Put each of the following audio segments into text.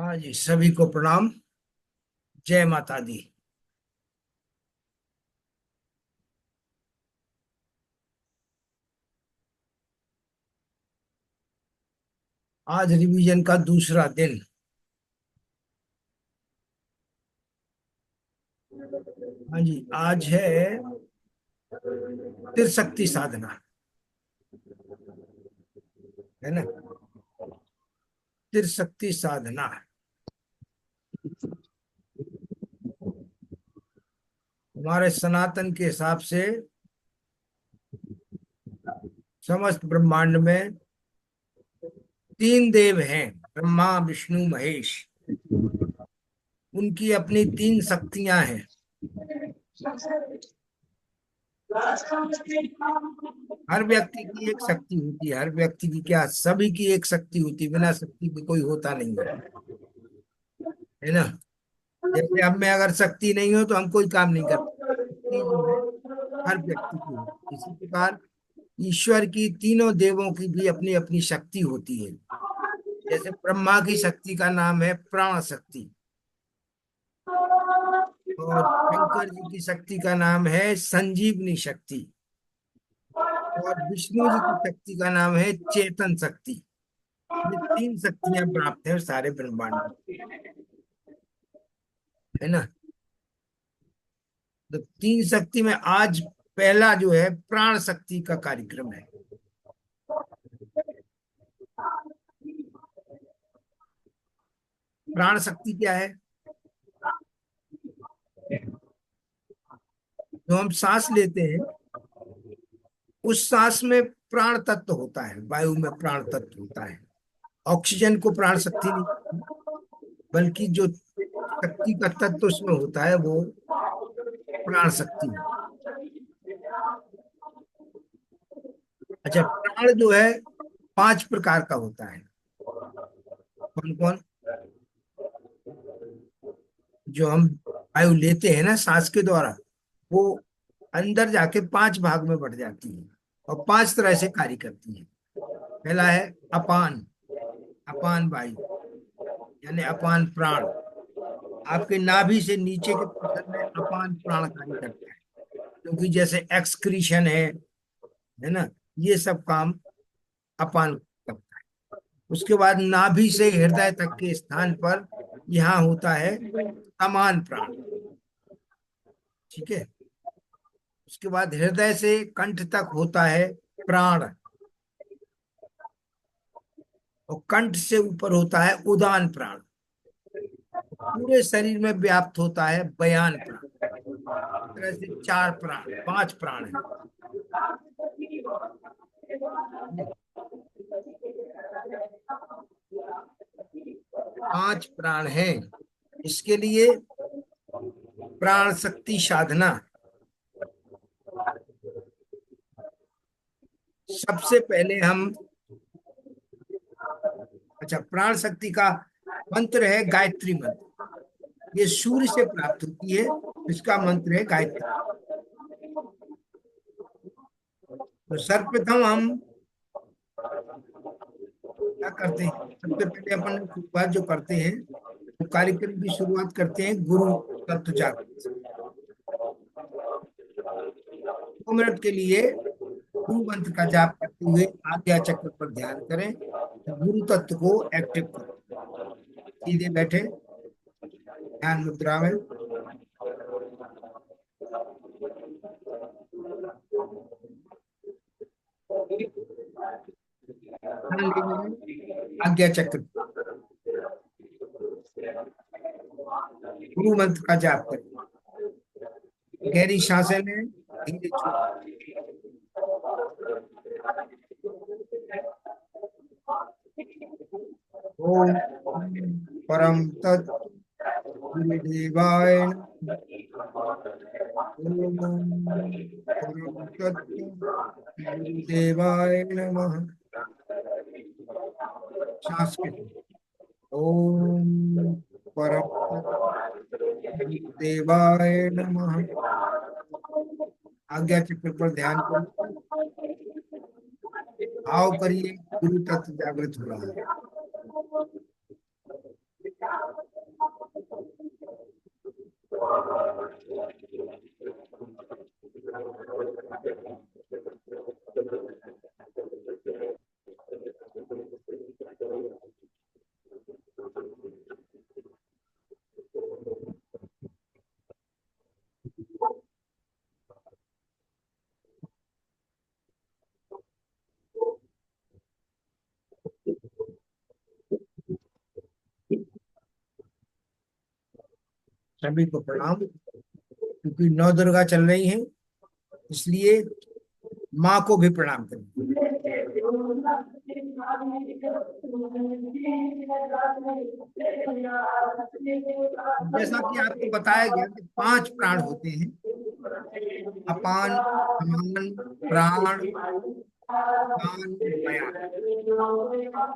हाँ जी, सभी को प्रणाम। जय माता दी। आज रिवीजन का दूसरा दिन। हाँ जी, आज है त्रिशक्ति साधना, है ना। त्रिशक्ति साधना हमारे सनातन के हिसाब से समस्त ब्रह्मांड में तीन देव हैं, ब्रह्मा विष्णु महेश। उनकी अपनी तीन शक्तियां हैं। हर व्यक्ति की एक शक्ति होती है। हर व्यक्ति की क्या, सभी की एक शक्ति होती है। बिना शक्ति के कोई होता नहीं है ना। जैसे हम में अगर शक्ति नहीं हो तो हम कोई काम नहीं कर सकते। शक्ति जो है हर व्यक्ति की होती है। इसी प्रकार ईश्वर की तीनों देवों की भी अपनी अपनी शक्ति होती है। जैसे ब्रह्मा की शक्ति का नाम है प्राण शक्ति, और शंकर जी की शक्ति का नाम है संजीवनी शक्ति, और विष्णु जी की शक्ति का नाम है चेतन शक्ति। ये तीन शक्तियां प्राप्त है सारे ब्रह्मांड में, है ना। तो तीन शक्ति में आज पहला जो है प्राण शक्ति का कार्यक्रम है। प्राण शक्ति क्या है? जो हम सांस लेते हैं, उस सांस में प्राण तत्व होता है। वायु में प्राण तत्व होता है। ऑक्सीजन को प्राण शक्ति नहीं, बल्कि जो शक्ति का तत्व उसमें होता है वो प्राण शक्ति है। अच्छा, प्राण जो है पांच प्रकार का होता है। कौन कौन? जो हम वायु लेते हैं ना सांस के द्वारा, वो अंदर जाके पांच भाग में बढ़ जाती है और पांच तरह से कार्य करती है। पहला है अपान। अपान वायु यानी अपान प्राण। आपके नाभि से नीचे के पोर्शन में अपान प्राण कार्य करता है, क्योंकि जैसे एक्सक्रीशन है ना, ये सब काम अपान करता है। उसके बाद नाभि से हृदय तक के स्थान पर यहाँ होता है अमान प्राण। ठीक है। उसके बाद हृदय से कंठ तक होता है प्राण, और कंठ से ऊपर होता है उदान प्राण। पूरे शरीर में व्याप्त होता है बयान प्राण। इस तरह से चार प्राण, पांच प्राण है। पांच प्राण हैं। इसके लिए प्राण शक्ति साधना सबसे पहले हम। अच्छा, प्राण शक्ति का मंत्र है गायत्री मंत्र। ये सूर्य से प्राप्त होती है। इसका मंत्र है गायत्री। तो सर्वप्रथम हम क्या करते हैं? सबसे पहले अपन शुरुआत जो करते हैं, तो कार्यक्रम की शुरुआत करते हैं गुरु तत्व जागृत से। 2 मिनट के लिए गुरु मंत्र का जाप करते हुए आज्ञा चक्र पर ध्यान करें। गुरु तत्व को एक्टिव करें। सीधे बैठे ध्यान मुद्रा में। ध्यान लेने में आज्ञा चक्र, गुरु मंत्र का जाप करें। गहरी सांसें लें, धीरे छोड़। ओम परम तत्व गुरुदेवाय नमः। ओम परम तत्व गुरुदेवाय नमः। सांस के लिए। ओम परम तत्व गुरुदेवाय नमः। आज्ञा चक्र पर ध्यान करें। भाव करिए गुरु तत्व जागृत हो रहा है। सभी को प्रणाम। क्योंकि नौ दुर्गा चल रही हैं, इसलिए माँ को भी प्रणाम करें। जैसा कि आपको बताया गया कि पांच प्राण होते हैं: अपान, समान, प्राण, पान, व्यान।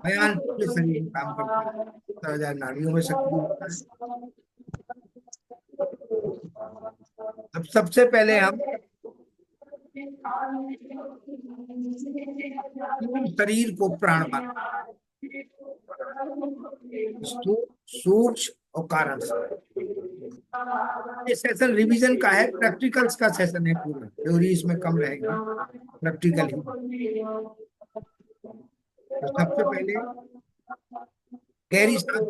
व्यान पूरे शरीर में काम करता है, 17,000 नाड़ियों में सक्रिय होता है। अब सबसे पहले हम पूर्ण शरीर को प्राण बांध, स्थूल, सूक्ष्म और कारण से। ये सेशन रिवीजन का है, प्रैक्टिकल्स का सेशन है पूरा, थ्योरी इसमें कम रहेगी, प्रैक्टिकल ही। तो सबसे पहले गहरी सांस,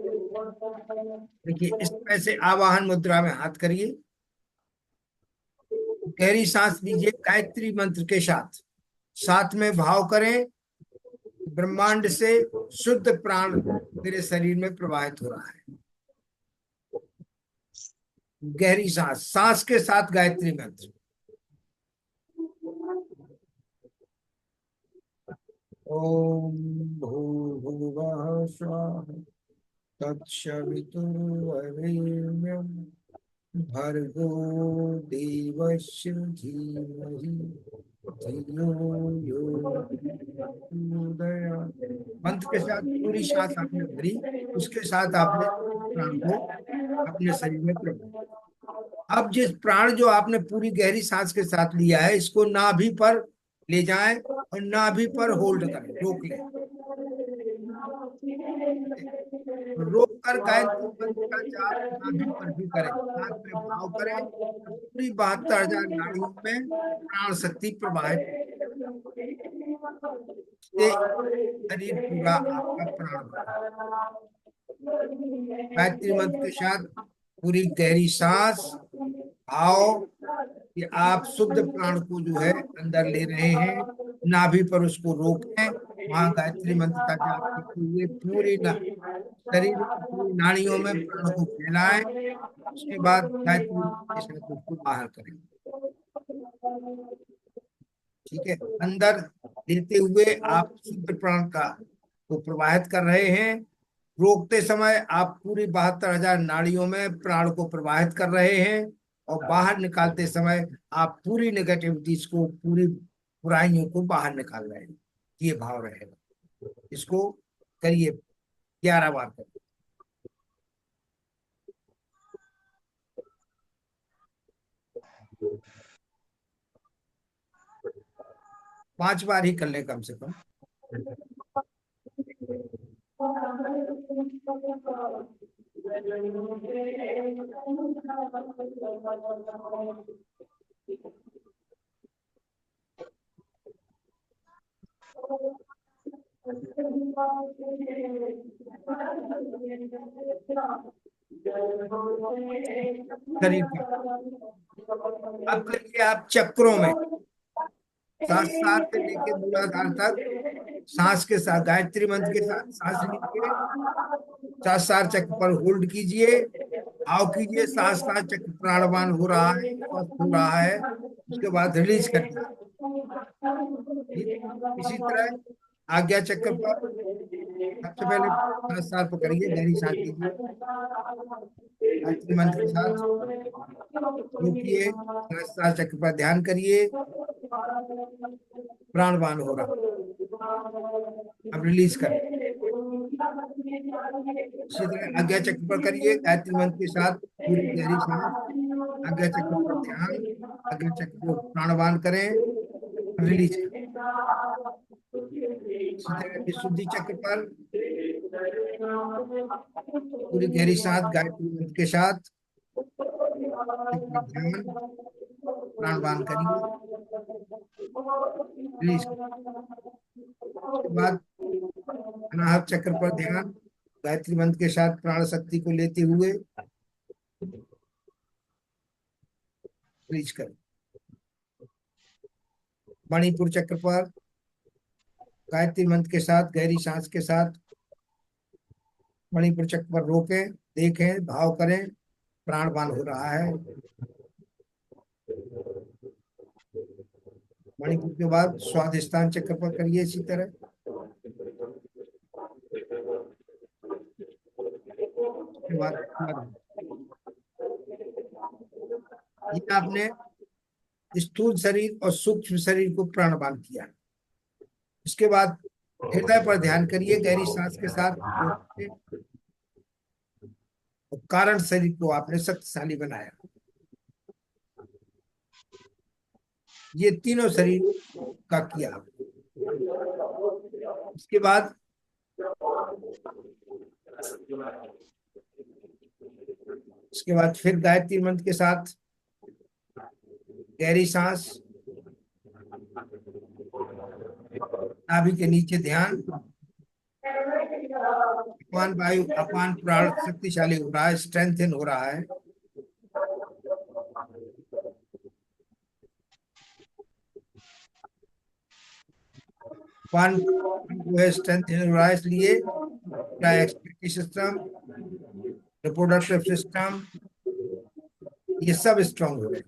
देखिए इस तरह से आवाहन मुद्रा में हाथ करिए, गहरी सांस लीजिए गायत्री मंत्र के साथ। साथ में भाव करें, ब्रह्मांड से शुद्ध प्राण मेरे शरीर में प्रवाहित हो रहा है। गहरी सांस, सांस के साथ गायत्री मंत्र। ओम भूर्भुवः स्वः तत्सवितुर्वरेण्यं भर्गो देवस्य धीमहि धियो यो प्रचोदयात्। मंत्र के साथ पूरी सांस आपने भरी, उसके साथ आपने प्राण को अपने शरीर में प्रवेश। अब जिस प्राण जो आपने पूरी गहरी सांस के साथ लिया है, इसको नाभि पर ले जाएं और नाभि पर होल्ड करें, रोक लें। रोक कर गायत्री मंत्र का जाप नाभि पर भी करें, नाक में भाव करें, पूरी 72,000 नाड़ियों में प्राण शक्ति प्रवाहित से शरीर पूरा आपका प्राण भरा। गायत्री मंत्र के साथ पूरी गहरी सांस, भाव कि आप शुद्ध प्राण को जो है अंदर ले रहे हैं, नाभि पर उसको रोकें, वहां गायत्री मंत्र का जाप करते हुए पूरे शरीर की पूरी नाड़ियों में प्राण को फैलाएं। उसके बाद गायत्री मंत्र के साथ उसको बाहर करें। ठीक है, अंदर लेते हुए आप शुद्ध प्राण का को प्रवाहित कर रहे हैं, रोकते समय आप पूरी 72,000 नाड़ियों में प्राण को प्रवाहित कर रहे हैं, और बाहर निकालते समय आप पूरी नेगेटिविटीज को, पूरी बुराइयों को बाहर निकाल रहे हैं। ये भाव रहेगा। इसको करिए, 11 बार करिए। 5 बार ही कर ले कम से कम। शरीर पर अब करिए आप चक्रों में, सहस्त्रार से लेके मूलाधार तक सांस के साथ, गायत्री मंत्र के साथ सांस लीजिए, सहस्त्रार चक्र पर होल्ड कीजिए, भाव कीजिए सहस्त्रार चक्र प्राणवान हो रहा है, स्वस्थ हो रहा है। उसके बाद रिलीज कर दीजिए। ठीक? इसी तरह आज्ञा चक्र पर सबसे पहले सहस्त्रार पर करिए, गहरी सांस लीजिए, गायत्री मंत्र के साथ रोकिए, सहस्त्रार चक्र पर ध्यान करिए, प्राणवान हो रहा। अब रिलीज कर। इसी तरह आज्ञा चक्र पर करिए, गायत्री मंत्र के साथ पूरी गहरी सांस, आज्ञा चक्र पर ध्यान, आज्ञा चक्र को प्राणवान करें, रिलीज करें। इसी तरह विशुद्धि चक्र पर पूरी गहरी सांस, गायत्री मंत्र के साथ ध्यान, प्राणवान करिए, रिलीज करें। उसके बाद अनाहत चक्र पर ध्यान, गायत्री मंत्र के साथ प्राण शक्ति को लेते हुए रिलीज करें। मणिपुर चक्र पर गायत्री मंत्र के साथ गहरी सांस के साथ मणिपुर चक्र पर रोकें, देखें, भाव करें, प्राणवान हो रहा है। मणिपुर के बाद स्वादिष्टान चक्र पर करिए इसी तरह। उसके बाद ये आपने स्थूल शरीर और सूक्ष्म शरीर को प्राणवान किया। उसके बाद हृदय पर ध्यान करिए गहरी सांस के साथ। कारण शरीर को आपने शक्तिशाली बनाया। ये तीनों शरीर का किया। उसके बाद फिर गायत्री मंत्र के साथ गहरी सांस, नाभि के नीचे ध्यान। अपान वायु, अपान प्राण शक्तिशाली हो रहा है, स्ट्रेंथन हो रहा है। अपान जो है स्ट्रेंथन हो रहा है, इसलिए एक्सक्रीटरी सिस्टम, रिप्रोडक्टिव सिस्टम, ये सब स्ट्रांग हो रहे हैं।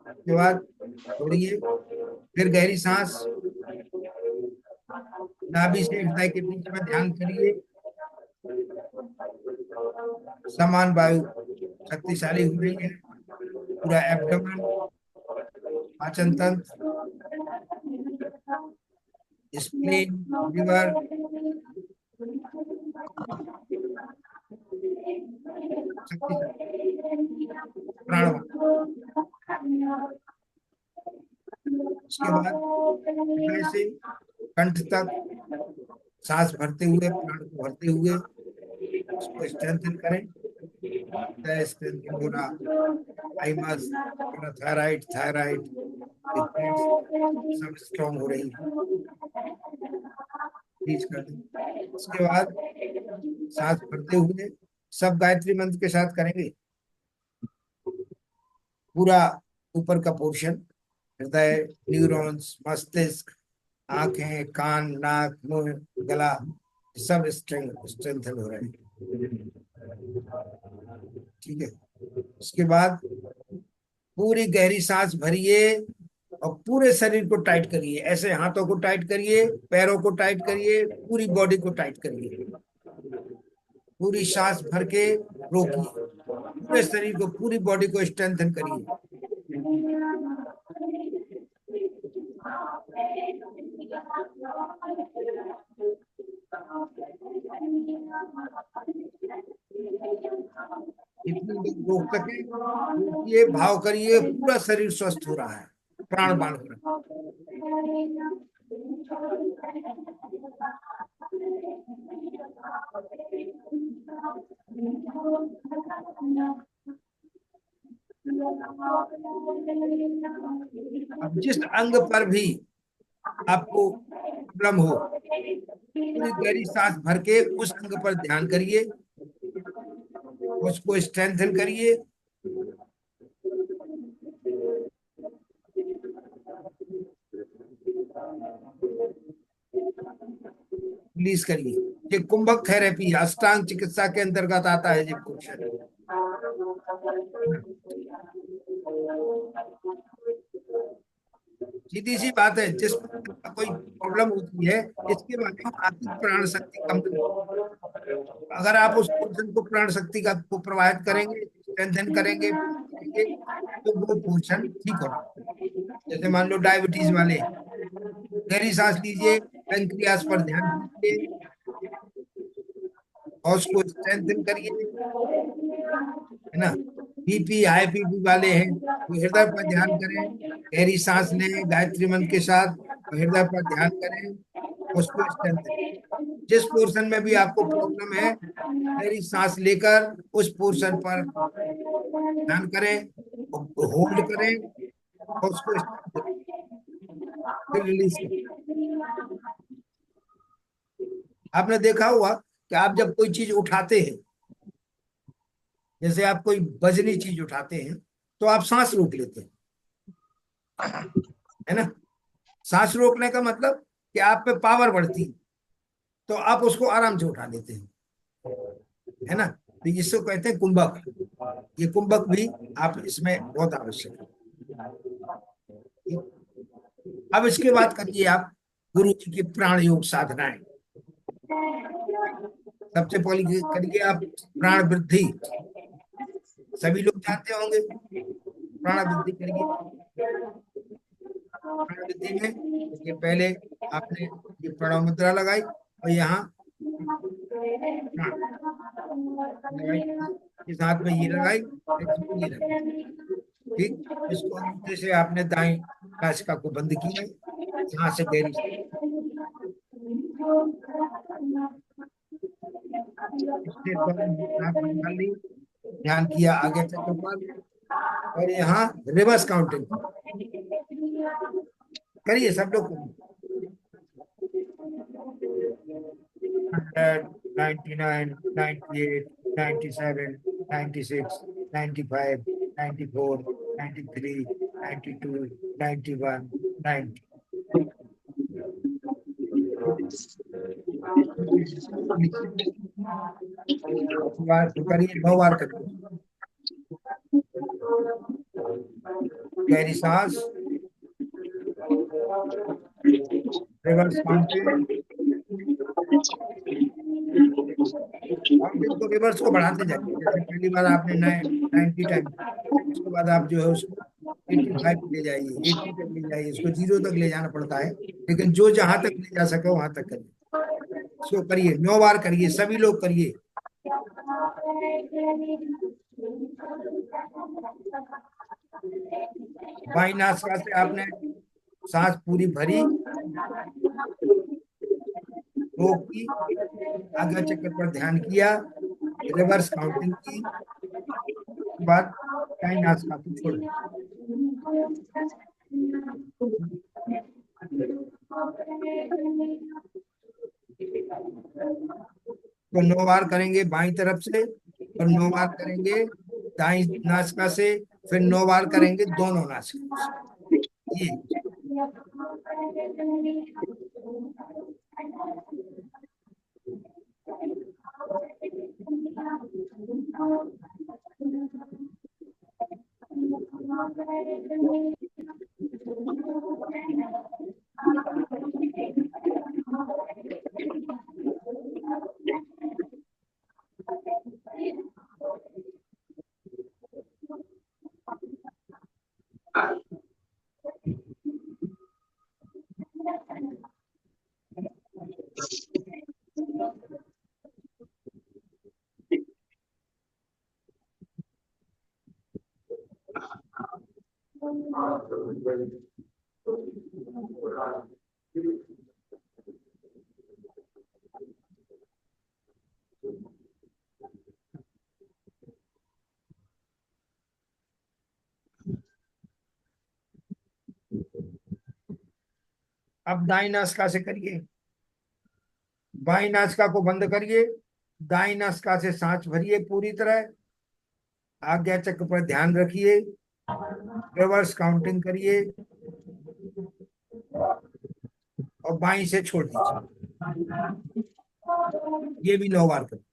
उसके बाद छोड़िए, फिर गहरी सांस, नाभि से हृदय के बीच में ध्यान करिए। समान वायु शक्तिशाली हो रही है। पूरा एब्डोमेन, पाचन तंत्र, स्प्लीन, लिवर, शक्तिशाली प्राणवायु। उसके बाद हृदय से कंठ तक सांस भरते हुए, प्राण को भरते हुए उसको स्ट्रेंथन करें। स्ट्रेंथन हो रहा, आईमस, पैराथायराइड, थायराइड, सब स्ट्रॉन्ग हो रही है। रीच कर दें। उसके बाद सांस भरते हुए सब गायत्री मंत्र के साथ करेंगे। पूरा ऊपर का पोर्शन, हृदय, न्यूरॉन्स, मस्तिष्क, आंखें, कान, नाक, मुंह, गला, सब स्ट्रेंथन हो रहे हैं। ठीक है। उसके बाद पूरी गहरी सांस भरिए और पूरे शरीर को टाइट करिए। ऐसे हाथों को टाइट करिए, पैरों को टाइट करिए, पूरी बॉडी को टाइट करिए। पूरी सांस भर के रोकिए, पूरे शरीर को, पूरी बॉडी को स्ट्रेंथन करिए। इतनी देर रोक सके, ये भाव करिए पूरा शरीर स्वस्थ हो रहा है, प्राण बाण हो रहा है। अब जिस अंग पर भी आपको प्रॉब्लम हो, पूरी गहरी सांस भर के उस अंग पर ध्यान करिए, उसको स्ट्रेंथन करिए। रिलीज करिए। ये कुंभक थेरेपी अष्टांग चिकित्सा के अंतर्गत आता है। ये पोर्शन सीधी सी बात है, जिस कोई प्रॉब्लम होती है, इसके बारे में आपकी प्राण शक्ति कम, अगर आप उस पोर्शन को प्राण शक्ति का को प्रवाहित करेंगे, स्ट्रेंथन करेंगे, तो वो पोर्शन ठीक होगा। जैसे मान लो डायबिटीज वाले, गहरी सांस लीजिए, पेनक्रियास पर ध्यान दीजिए और उसको स्ट्रेंथन करिए, है ना। बीपी, हाई बीपी वाले हैं, वो हृदय पर ध्यान करें, गहरी सांस लें गायत्री मंत्र के साथ, और हृदय पर ध्यान करें, उसको स्ट्रेंथन। जिस पोर्शन में भी आपको प्रॉब्लम है, गहरी सांस लेकर उस पोर्शन पर ध्यान करें, होल्ड करें और उसको फिर रिलीज करें। आपने देखा हुआ कि आप जब कोई चीज उठाते हैं, जैसे आप कोई वजनी चीज उठाते हैं, तो आप सांस रोक लेते हैं, है ना। सांस रोकने का मतलब कि आप पे पावर बढ़ती है। तो आप उसको आराम से उठा लेते हैं, है ना। तो इसको कहते हैं कुंभक। ये कुंभक भी आप इसमें बहुत आवश्यक है। अब इसके बाद करिए आप गुरु जी की प्राण योग साधनाएं। सबसे पहले करिए आप प्राण वृद्धि। सभी लोग जानते होंगे, प्राण वृद्धि करिए। प्राण वृद्धि में देखिए, पहले आपने ये प्रणव मुद्रा लगाई और यहाँ प्राण लगाई, इस हाथ में ये लगाई, इसमें ये लगाई। ठीक, इसको अंगूठे से आपने दाएं नासिका को बंद किया, यहाँ से गहरी इससे नाक बंद कर ली, ध्यान किया आगे चक्र पर, और यहाँ रिवर्स काउंटिंग करिए सब लोग। 100, 99, 98, 97, 96, 95, 94, 93, 92, 91, 90। बार करिए, 9 बार करिए। गहरी सांस, रिवर्स काउंटिंग। काउंटिंग को, रिवर्स को बढ़ाते जाइए। जैसे पहली बार आपने 90 टाइम, उसके बाद आप जो है उसको 85 ले जाइए, 80 तक ले जाइए, इसको 0 तक ले जाना पड़ता है, लेकिन जो जहां तक ले जा सके वहां तक करिए। इसको करिए, 9 बार करिए, सभी लोग करिए। बाई नासिका से आपने सांस पूरी भरी, रोक की, आगे चक्कर पर ध्यान किया, रिवर्स काउंटिंग की, उसके बाद दाई नासिका को छोड़ दिया। तो 9 बार करेंगे बाई तरफ से, और 9 बार करेंगे दाई नासिका से, फिर 9 बार करेंगे दोनों नासिका से। ये अब दाई नासिका से करिए, बाई नासिका को बंद करिए, दाई नासिका से सांस भरिए पूरी तरह, आज्ञा चक्र पर ध्यान रखिए, रिवर्स काउंटिंग करिए, और बाई से छोड़ दीजिए। ये भी 9 बार करिए।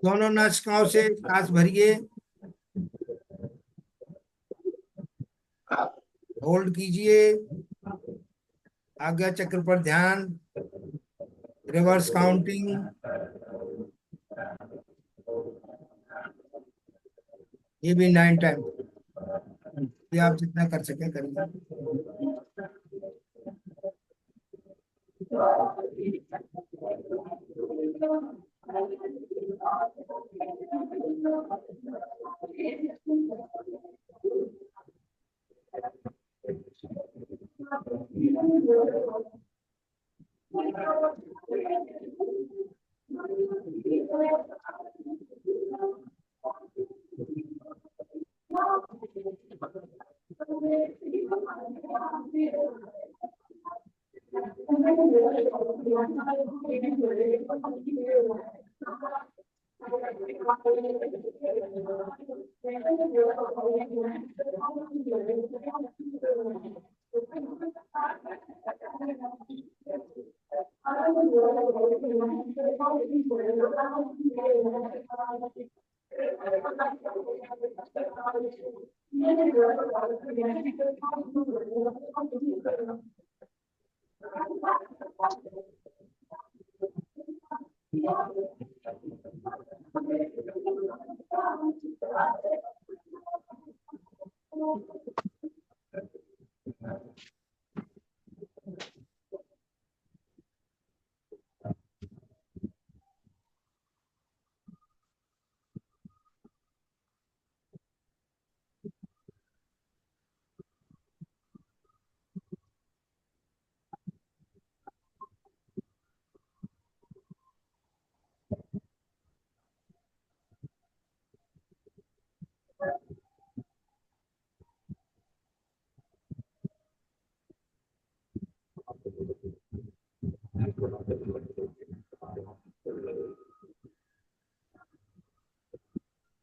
दोनों नासिकाओं से सांस भरिए, होल्ड कीजिए, आज्ञा चक्र पर ध्यान, रिवर्स काउंटिंग, ये भी 9 टाइम। ये आप जितना कर सके करिए।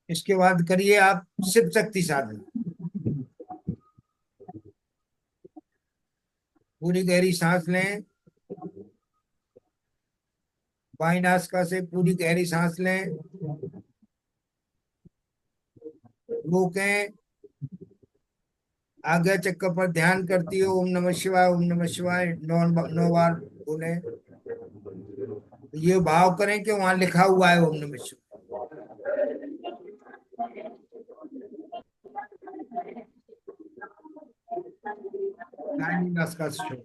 इसके बाद करिए आप शिव शक्ति साधना। पूरी गहरी सांस लें, बाईं नासिका से पूरी गहरी सांस लें, रोकें, आज्ञा चक्र पर ध्यान करती हो ओम नमः शिवाय, ओम नमः शिवाय 9 बार बोले। ये भाव करें कि वहां लिखा हुआ है ओम नमः शिवाय। दाहिनी नासिका से छोड़,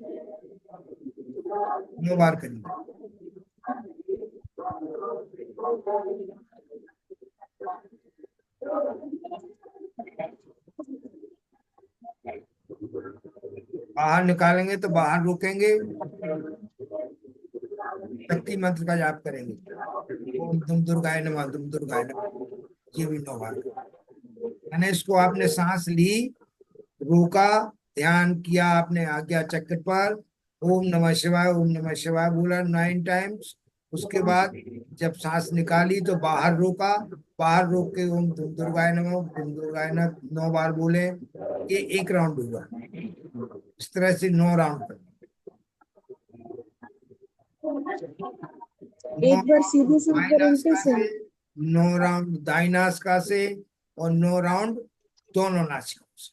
9 बार करिए। बाहर निकालेंगे तो बाहर रोकेंगे, शक्ति मंत्र का जाप करेंगे, ओम दुम दुर्गाय नमः, दुम दुर्गाय नमः। ये भी 9 बार। यानी इसको आपने सांस ली, रोका, ध्यान किया आपने आज्ञा चक्र पर, ओम नमः शिवाय, ओम नमः शिवाय बोला 9 टाइम्स। उसके बाद जब सांस निकाली तो बाहर रोका, बाहर रोक के ओम दुम दुर्गाय नमः, दुम दुर्गाय नमः 9 बार बोले। ये एक राउंड हुआ। इस तरह से 9 राउंड कर। नौ एक बार सीधे शुरू बाईं करें तो नासिका से, 9 राउंड दाईं नासिका से, और 9 राउंड दोनों नासिकाओं से।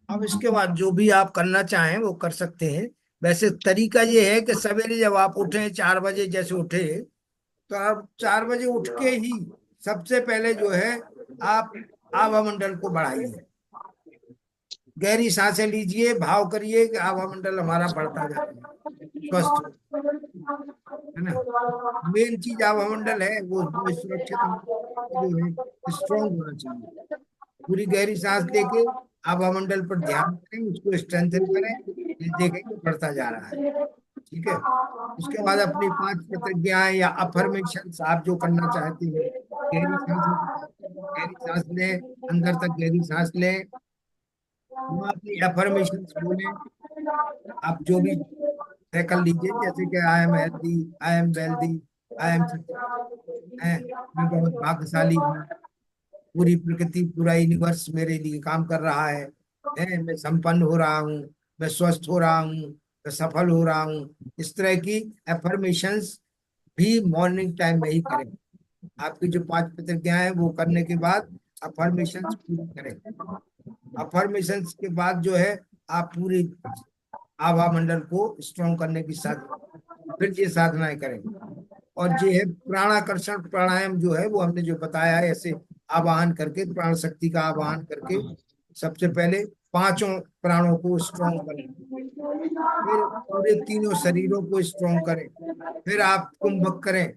अब इसके बाद जो भी आप करना चाहें वो कर सकते हैं। वैसे तरीका ये है कि सवेरे जब आप उठे, 4 बजे जैसे उठे, तो आप 4 बजे उठ के ही सबसे पहले जो है आप आभा मंडल को बढ़ाइए। गहरी सांसें लीजिए, भाव करिए कि आभा मंडल हमारा बढ़ता जा रहा है, स्वस्थ हो, है ना। मेन चीज आभा मंडल है वो सुरक्षित जो है स्ट्रांग होना चाहिए। पूरी गहरी सांस लेके आभा मंडल पर ध्यान करें, उसको स्ट्रेंथन करें, ये देखें कि बढ़ता जा रहा है। ठीक है। उसके बाद अपनी 5 प्रतिज्ञाएं या अफर्मेशंस आप जो करना चाहते हैं, गहरी सांस, गहरी सांस लें, अंदर तक गहरी सांस लें, वहाँ अपनी अफर्मेशंस बोलें। आप जो भी तय कर लीजिए, जैसे कि I am healthy, I am wealthy, I am, है, मैं बहुत भाग्यशाली हूँ, पूरी प्रकृति पूरा यूनिवर्स मेरे लिए काम कर रहा है, मैं संपन्न हो रहा हूँ, मैं स्वस्थ हो रहा हूँ, मैं सफल हो रहा हूँ। इस तरह की एफर्मेशंस भी मॉर्निंग टाइम में ही करें। आपकी जो 5 प्रतिज्ञाएं हैं वो करने के बाद अफर्मेशंस पूरी करें। अफर्मेशंस के बाद जो है आप पूरी आभा मंडल को स्ट्रॉन्ग करने की साथ फिर ये साधनाएं करें। और ये है प्राणाकर्षण प्राणायाम जो है वो हमने जो बताया है, ऐसे आवाहन करके, प्राण शक्ति का आवाहन करके सबसे पहले पांचों प्राणों को स्ट्रॉन्ग करें, फिर पूरे तीनों शरीरों को स्ट्रॉन्ग करें, फिर आप कुंभक करें,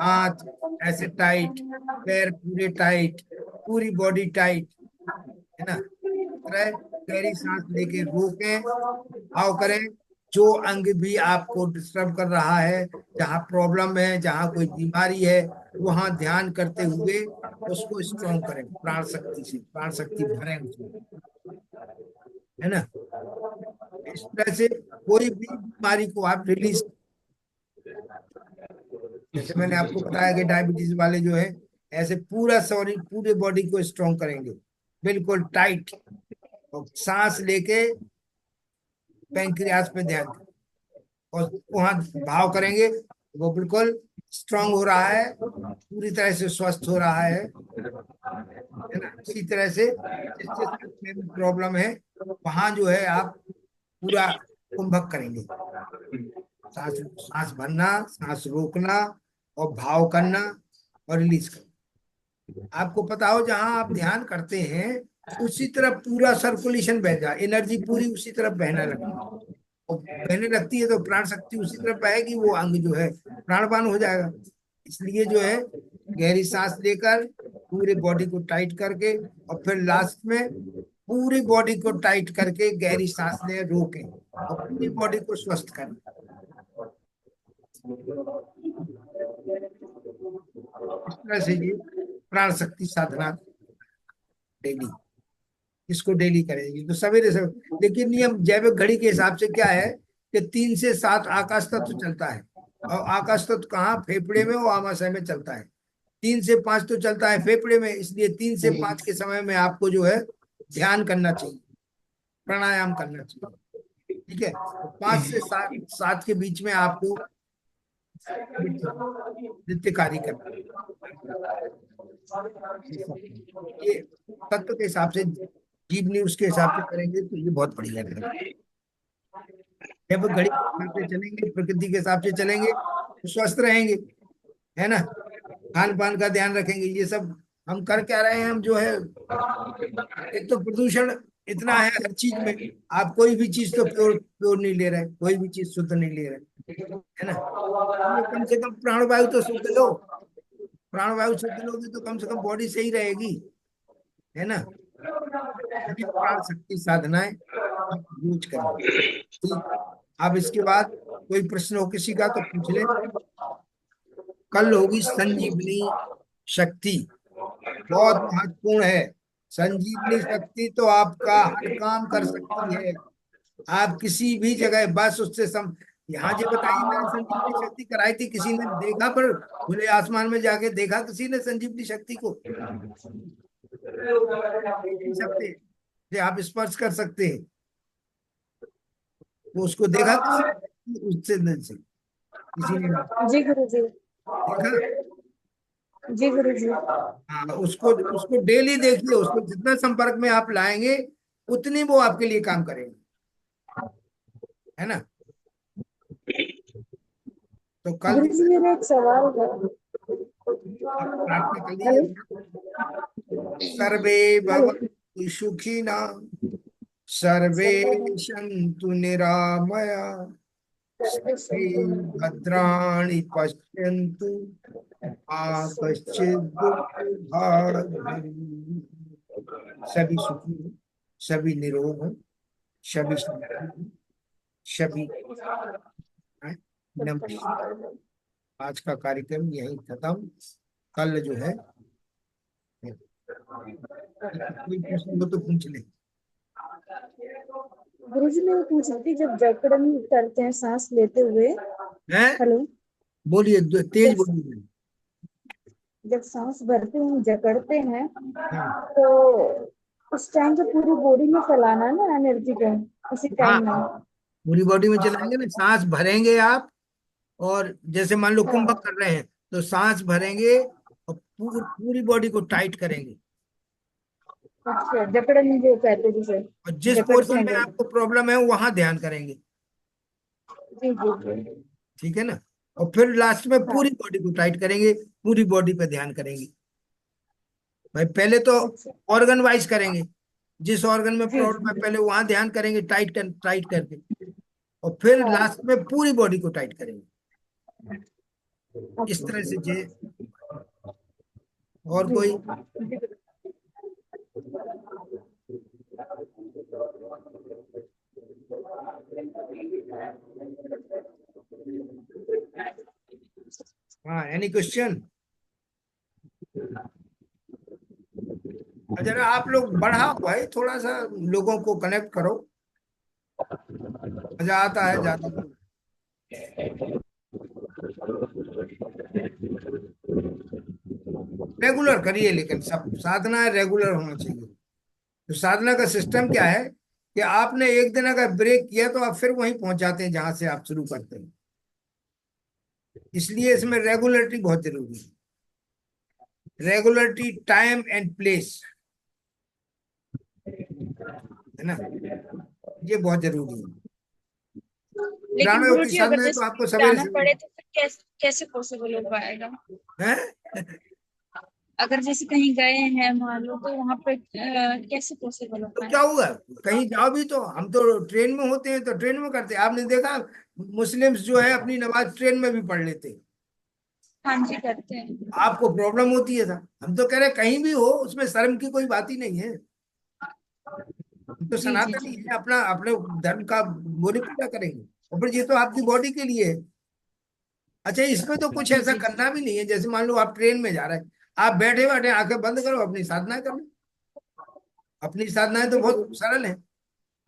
हाथ ऐसे टाइट, पैर पूरे टाइट, पूरी बॉडी टाइट, है ना। तरह गहरी सांस लेके रोकें, भाव करें, जो अंग भी आपको डिस्टर्ब कर रहा है, जहाँ प्रॉब्लम है, जहाँ कोई बीमारी है, वहां ध्यान करते हुए उसको स्ट्रॉन्ग करें, प्राण शक्ति से, प्राण शक्ति भरें उसमें, है ना। इस तरह से कोई भी बीमारी को आप रिलीज, जैसे मैंने आपको बताया कि डायबिटीज वाले जो है ऐसे पूरा शरीर पूरे बॉडी को स्ट्रॉन्ग करेंगे, बिल्कुल टाइट, और सांस लेके पैंक्रियास पे ध्यान दें, और वहां भाव करेंगे वो बिल्कुल स्ट्रांग हो रहा है, पूरी तरह से स्वस्थ हो रहा है ना। इसी तरह से जिस जिस में भी प्रॉब्लम है वहां जो है आप पूरा कुंभक करेंगे। सांस सांस भरना, सांस रोकना, और भाव करना, और रिलीज करना। आपको पता हो जहां आप ध्यान करते हैं उसी तरफ पूरा सर्कुलेशन बह जाए, एनर्जी पूरी उसी तरफ बहना लगती है। और बहने लगती है तो प्राण शक्ति उसी तरफ बहेगी, वो अंग जो है प्राणवान हो जाएगा। इसलिए जो है गहरी सांस लेकर पूरे बॉडी को टाइट करके, और फिर लास्ट में पूरी बॉडी को टाइट करके गहरी सांस लें, रोकें, और पूरी बॉडी को स्वस्थ करें। इस तरह से ये प्राण शक्ति साधना डेली, इसको डेली करेंगे तो सवेरे से। लेकिन नियम जैविक घड़ी के हिसाब से क्या है कि 3 से 7 आकाश तत्व चलता है, और आकाश तत्व कहाँ, फेफड़े में और आमाशय में चलता है। 3 से 5 तो चलता है फेफड़े में, इसलिए 3 से 5 के समय में आपको जो है ध्यान करना चाहिए, प्राणायाम करना चाहिए। ठीक है, तो 5 से 7 के बीच में आपको नित्य कार्य करना है। ये तत्व के हिसाब से, जीवनी उसके हिसाब से करेंगे तो ये बहुत बढ़िया रहेगा। जब घड़ी के हिसाब से चलेंगे, प्रकृति के हिसाब से चलेंगे तो स्वस्थ रहेंगे, है ना। खान पान का ध्यान रखेंगे, ये सब हम कर क्या रहे हैं, हम जो है, एक तो प्रदूषण इतना है हर चीज में। आप कोई भी चीज तो प्योर प्योर नहीं ले रहे, कोई भी चीज शुद्ध नहीं ले रहे, है ना। ये कम से कम प्राणवायु तो शुद्ध लो, प्राणवायु शुद्ध लोगे तो कम से कम बॉडी सही रहेगी, है ना। सभी प्राण शक्ति साधनाएं आप यूज करें। ठीक, अब इसके बाद कोई प्रश्न हो किसी का तो पूछ ले। कल होगी संजीवनी शक्ति, बहुत महत्वपूर्ण है। संजीवनी शक्ति तो आपका हर काम कर सकती है। आप किसी भी जगह बस उससे यहाँ जो बताइए, मैंने संजीवनी शक्ति कराई थी, किसी ने देखा पर खुले आसमान में जाके देखा किसी ने संजीवनी शक्ति को? देख नहीं सकते, ये आप स्पर्श कर सकते हैं, वो उसको देखा किसी ने? उससे नहीं से किसी ने नहीं जी गुरु जी। देखा। जी गुरु जी। हाँ, उसको उसको डेली देखिए, उसको जितना संपर्क में आप लाएंगे उतनी वो आपके लिए काम करेंगे, है ना। तो कल गुरु जो जी है मेरा एक सवाल है। आप प्रार्थना कर हेलो। लीजिए। सर्वे हेलो। भवन्तु सुखिनः, सर्वे सन्तु निरामया, सर्वे भद्राणि पश्यन्तु, मां कश्चित् दुःखभाग् भवेत्। सभी सुखी हो, सभी निरोग हो, सभी शांति हो, सभी हैं? नमस्कार। आज का कार्यक्रम यही खत्म। कल जो है कोई प्रश्न हो तो पूछ ले। गुरु जी मैं ये पूछ रही थी, जब जकड़न करते हैं सांस लेते हुए। हैं? हेलो। बोलिए, तेज जब बोलिए। जब सांस भरते हुए जकड़ते हैं, हाँ तो उस टाइम तो पूरी बॉडी में फैलाना है ना एनर्जी को, उसी हाँ, टाइम में। पूरी बॉडी में चलाएंगे ना, सांस भरेंगे आप, और जैसे मान लो कुंभक हाँ। कर रहे हैं तो सांस भरेंगे और पूरी बॉडी को टाइट करेंगे। अच्छा, जकड़न जो कहते हैं जिसे, और जिस जकड़ते पोर्शन हैं में जब। आपको प्रॉब्लम है वहां ध्यान करेंगे। जी जी जी। ठीक है ना। और फिर लास्ट में हाँ। पूरी बॉडी को टाइट करेंगे, पूरी बॉडी पे ध्यान करेंगे। भाई पहले तो अच्छा। ऑर्गन वाइज करेंगे, जिस ऑर्गन में जी प्रॉब्लम है जी। पहले वहां ध्यान करेंगे, टाइट करके, और फिर हाँ। लास्ट में पूरी बॉडी को टाइट करेंगे। इस अच्छा। तरह से जे, और जी कोई? जी। हाँ, एनी क्वेश्चन? जरा आप लोग बढ़ाओ भाई, थोड़ा सा लोगों को कनेक्ट करो, मजा आता है ज्यादा तो। रेगुलर करिए, लेकिन सब साधना रेगुलर होना चाहिए। तो साधना का सिस्टम क्या है कि आपने एक दिन अगर ब्रेक किया तो आप फिर वहीं पहुंच जाते हैं जहां से आप शुरू करते हैं। इसलिए इसमें रेगुलरिटी बहुत जरूरी है, रेगुलरिटी, टाइम एंड प्लेस, है ना, ये बहुत जरूरी है। लेकिन प्राणों के गुरुजी साधना अगर है तो जैसे आपको कहीं सवेरे जाना सवेरे पड़े तो फिर कैसे कैसे पॉसिबल हो पाएगा? है। अगर जैसे कहीं गए हैं मान लो तो वहां पे कैसे पॉसिबल हो तो क्या पाएगा? हुआ, कहीं जाओ भी तो हम तो ट्रेन में होते हैं तो ट्रेन में करते हैं, आपने देखा मुस्लिम्स जो है अपनी नमाज ट्रेन में भी पढ़ लेते हैं। हाँ जी, करते हैं। आपको प्रॉब्लम होती है था, हम तो कह रहे हैं कहीं भी हो उसमें शर्म की कोई बात ही नहीं है। हम तो जी जी सनातनी जी। है, अपना अपने धर्म का बोली पूजा करेंगे, और फिर ये तो आपकी बॉडी के लिए है। अच्छा, इसमें तो कुछ जी ऐसा जी जी। करना भी नहीं है, जैसे मान लो आप ट्रेन में जा रहे हैं, आप बैठे बैठे आंखें बंद करो, अपनी साधना कर लो। अपनी साधनाएं तो बहुत सरल है।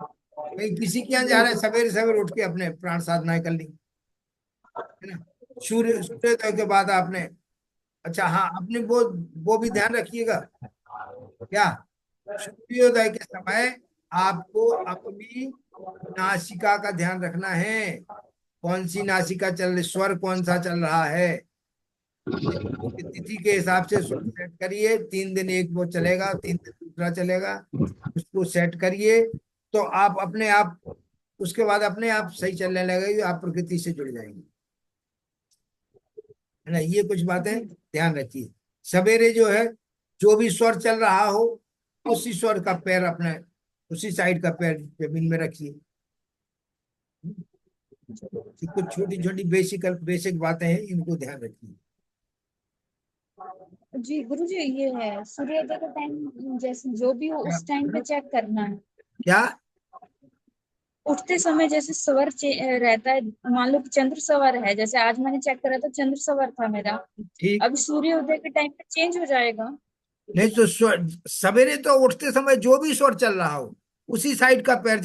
कहीं किसी के यहाँ जा रहे हैं, सवेरे सवेरे उठ के अपने प्राण साधनाएं कर ली, है ना। सूर्योदय के बाद आपने, अच्छा हाँ, आपने वो भी ध्यान रखिएगा, क्या सूर्योदय के समय आपको अपनी नासिका का ध्यान रखना है। कौन सी नासिका चल रही, स्वर कौन सा चल रहा है। उसकी तिथि के हिसाब से स्वर सेट करिए, 3 दिन एक वो चलेगा, 3 दिन दूसरा चलेगा, उसको सेट करिए। तो आप अपने आप, उसके बाद अपने आप सही चलने लगेगी, आप प्रकृति से जुड़ जाएंगे, है ना। ये कुछ बातें जी ध्यान रखिए। सवेरे जो है, जो भी स्वर चल रहा हो, उसी स्वर का पैर अपने, उसी साइड का पैर जमीन में रखिए। ये कुछ छोटी छोटी बेसिक बेसिक बातें हैं, इनको ध्यान रखिए। जी गुरु जी, ये है सूर्योदय का टाइम जैसे जो भी हो क्या उस टाइम पे चेक करना है। क्या। उठते समय जैसे रहता है, मान लो कि चंद्र सवर है, जैसे आज मैंने चेक करा तो चंद्र सवर था मेरा। ठीक। अब सूर्योदय के टाइम पे चेंज हो जाएगा? नहीं तो स्वर सवेरे तो उठते समय जो भी स्वर चल रहा हो, उसी साइड का पैर